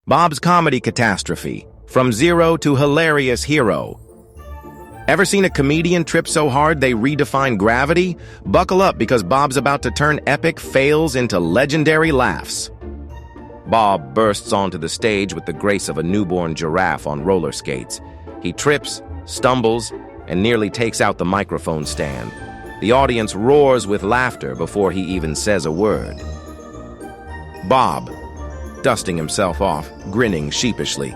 Bob's comedy catastrophe, from zero to hilarious hero. Ever seen a comedian trip so hard they redefine gravity? Buckle up because Bob's about to turn epic fails into legendary laughs. Bob bursts onto the stage with the grace of a newborn giraffe on roller skates. He trips, stumbles, and nearly takes out the microphone stand. The audience roars with laughter before he even says a word. Bob, dusting himself off, grinning sheepishly.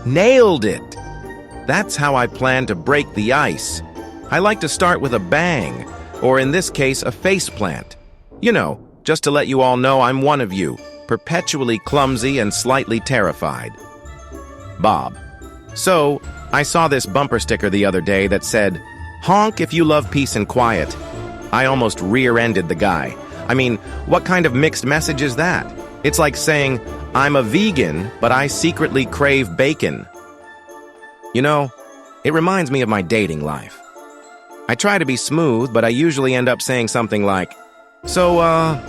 Nailed it! That's how I plan to break the ice. I like to start with a bang, or in this case, a faceplant. You know, just to let you all know I'm one of you, perpetually clumsy and slightly terrified. Bob. So, I saw this bumper sticker the other day that said, "Honk if you love peace and quiet." I almost rear-ended the guy. I mean, what kind of mixed message is that? It's like saying, I'm a vegan, but I secretly crave bacon. You know, it reminds me of my dating life. I try to be smooth, but I usually end up saying something like, So,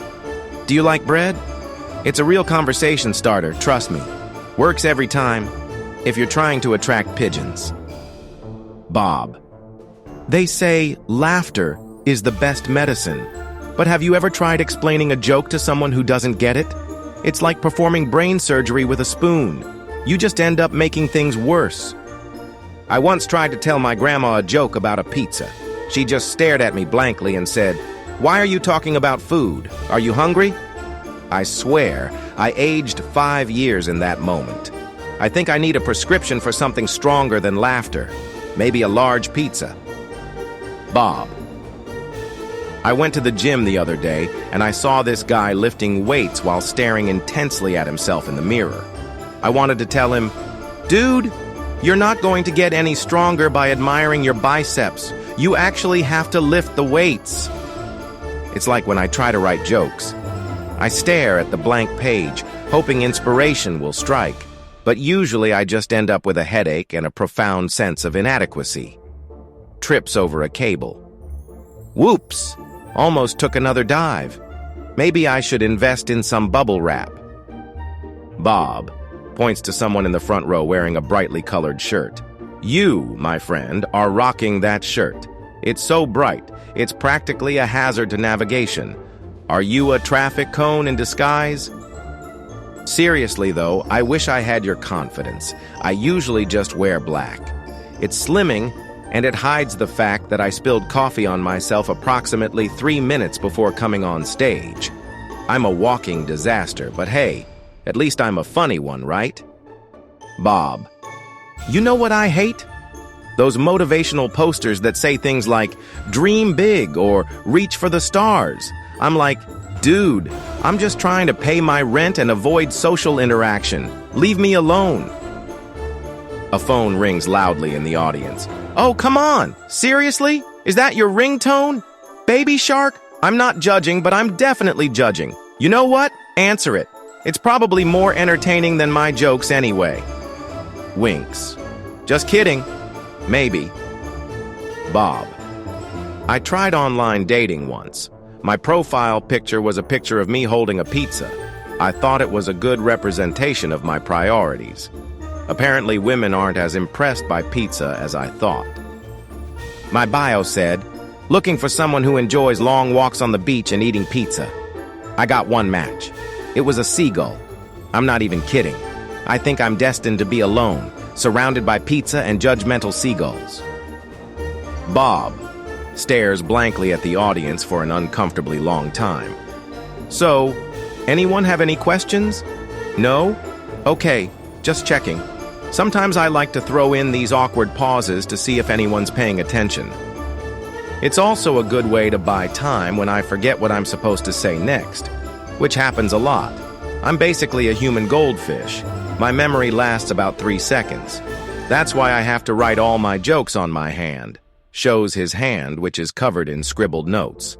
do you like bread? It's a real conversation starter, trust me. Works every time, if you're trying to attract pigeons. Bob. They say laughter is the best medicine. But have you ever tried explaining a joke to someone who doesn't get it? It's like performing brain surgery with a spoon. You just end up making things worse. I once tried to tell my grandma a joke about a pizza. She just stared at me blankly and said, "Why are you talking about food? Are you hungry?" I swear, I aged 5 years in that moment. I think I need a prescription for something stronger than laughter. Maybe a large pizza. Bob. I went to the gym the other day, and I saw this guy lifting weights while staring intensely at himself in the mirror. I wanted to tell him, "Dude, you're not going to get any stronger by admiring your biceps. You actually have to lift the weights." It's like when I try to write jokes. I stare at the blank page, hoping inspiration will strike, but usually I just end up with a headache and a profound sense of inadequacy. Trips over a cable. Whoops! Almost took another dive. Maybe I should invest in some bubble wrap. Bob points to someone in the front row wearing a brightly colored shirt. You, my friend, are rocking that shirt. It's so bright, it's practically a hazard to navigation. Are you a traffic cone in disguise? Seriously though, I wish I had your confidence. I usually just wear black. It's slimming, and it hides the fact that I spilled coffee on myself approximately 3 minutes before coming on stage. I'm a walking disaster, but hey, at least I'm a funny one, right? Bob. You know what I hate? Those motivational posters that say things like, "Dream big" or "Reach for the stars." I'm like, dude, I'm just trying to pay my rent and avoid social interaction. Leave me alone. A phone rings loudly in the audience. Oh, come on! Seriously? Is that your ringtone? Baby Shark? I'm not judging, but I'm definitely judging. You know what? Answer it. It's probably more entertaining than my jokes anyway. Winks. Just kidding. Maybe. Bob. I tried online dating once. My profile picture was a picture of me holding a pizza. I thought it was a good representation of my priorities. Apparently, women aren't as impressed by pizza as I thought. My bio said, looking for someone who enjoys long walks on the beach and eating pizza. I got one match. It was a seagull. I'm not even kidding. I think I'm destined to be alone, surrounded by pizza and judgmental seagulls. Bob stares blankly at the audience for an uncomfortably long time. So, anyone have any questions? No? Okay, just checking. Sometimes I like to throw in these awkward pauses to see if anyone's paying attention. It's also a good way to buy time when I forget what I'm supposed to say next, which happens a lot. I'm basically a human goldfish. My memory lasts about 3 seconds. That's why I have to write all my jokes on my hand. Shows his hand, which is covered in scribbled notes.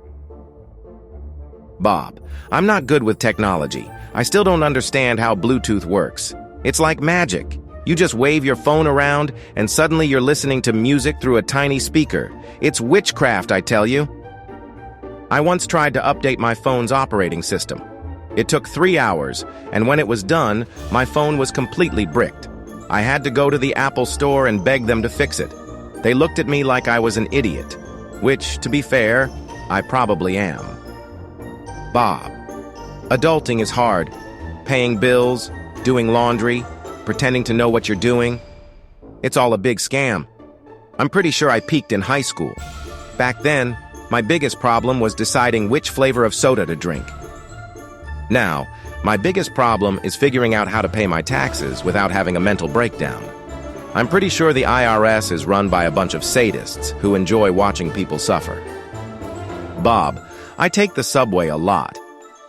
Bob, I'm not good with technology. I still don't understand how Bluetooth works. It's like magic. You just wave your phone around, and suddenly you're listening to music through a tiny speaker. It's witchcraft, I tell you. I once tried to update my phone's operating system. It took 3 hours, and when it was done, my phone was completely bricked. I had to go to the Apple store and beg them to fix it. They looked at me like I was an idiot, which, to be fair, I probably am. Bob. Adulting is hard. Paying bills, doing laundry, pretending to know what you're doing. It's all a big scam. I'm pretty sure I peaked in high school. Back then, my biggest problem was deciding which flavor of soda to drink. Now, my biggest problem is figuring out how to pay my taxes without having a mental breakdown. I'm pretty sure the IRS is run by a bunch of sadists who enjoy watching people suffer. Bob, I take the subway a lot.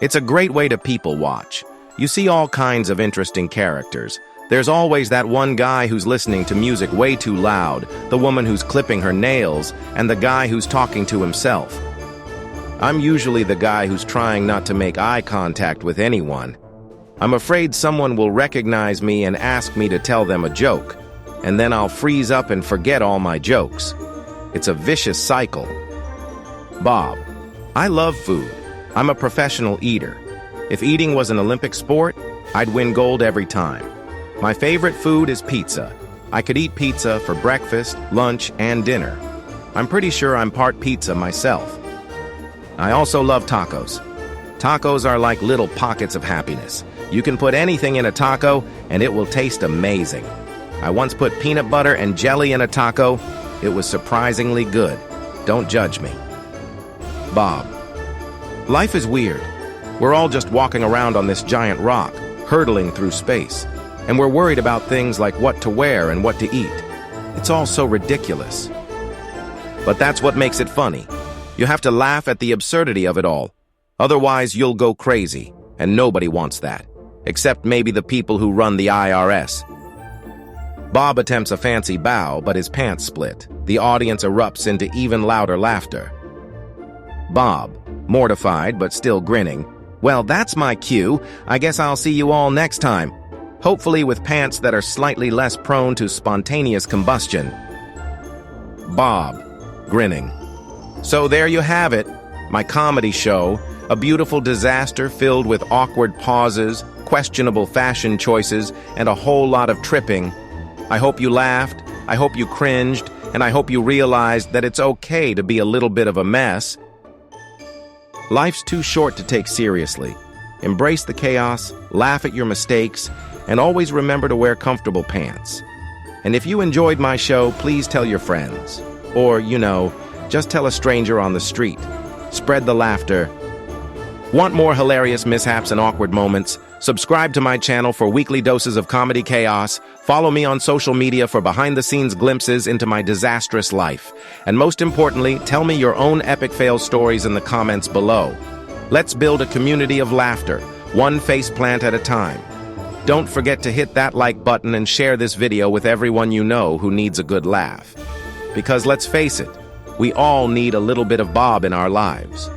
It's a great way to people watch. You see all kinds of interesting characters. There's always that one guy who's listening to music way too loud, the woman who's clipping her nails, and the guy who's talking to himself. I'm usually the guy who's trying not to make eye contact with anyone. I'm afraid someone will recognize me and ask me to tell them a joke, and then I'll freeze up and forget all my jokes. It's a vicious cycle. Bob, I love food. I'm a professional eater. If eating was an Olympic sport, I'd win gold every time. My favorite food is pizza. I could eat pizza for breakfast, lunch, and dinner. I'm pretty sure I'm part pizza myself. I also love tacos. Tacos are like little pockets of happiness. You can put anything in a taco, and it will taste amazing. I once put peanut butter and jelly in a taco. It was surprisingly good. Don't judge me. Bob. Life is weird. We're all just walking around on this giant rock, hurtling through space. And we're worried about things like what to wear and what to eat. It's all so ridiculous. But that's what makes it funny. You have to laugh at the absurdity of it all. Otherwise, you'll go crazy, and nobody wants that. Except maybe the people who run the IRS. Bob attempts a fancy bow, but his pants split. The audience erupts into even louder laughter. Bob, mortified but still grinning. Well, that's my cue. I guess I'll see you all next time. Hopefully with pants that are slightly less prone to spontaneous combustion. Bob, grinning. So there you have it, my comedy show, a beautiful disaster filled with awkward pauses, questionable fashion choices, and a whole lot of tripping. I hope you laughed, I hope you cringed, and I hope you realized that it's okay to be a little bit of a mess. Life's too short to take seriously. Embrace the chaos, laugh at your mistakes, and always remember to wear comfortable pants. And if you enjoyed my show, please tell your friends. Or, just tell a stranger on the street. Spread the laughter. Want more hilarious mishaps and awkward moments? Subscribe to my channel for weekly doses of comedy chaos. Follow me on social media for behind-the-scenes glimpses into my disastrous life. And most importantly, tell me your own epic fail stories in the comments below. Let's build a community of laughter, one faceplant at a time. Don't forget to hit that like button and share this video with everyone you know who needs a good laugh. Because let's face it, we all need a little bit of Bob in our lives.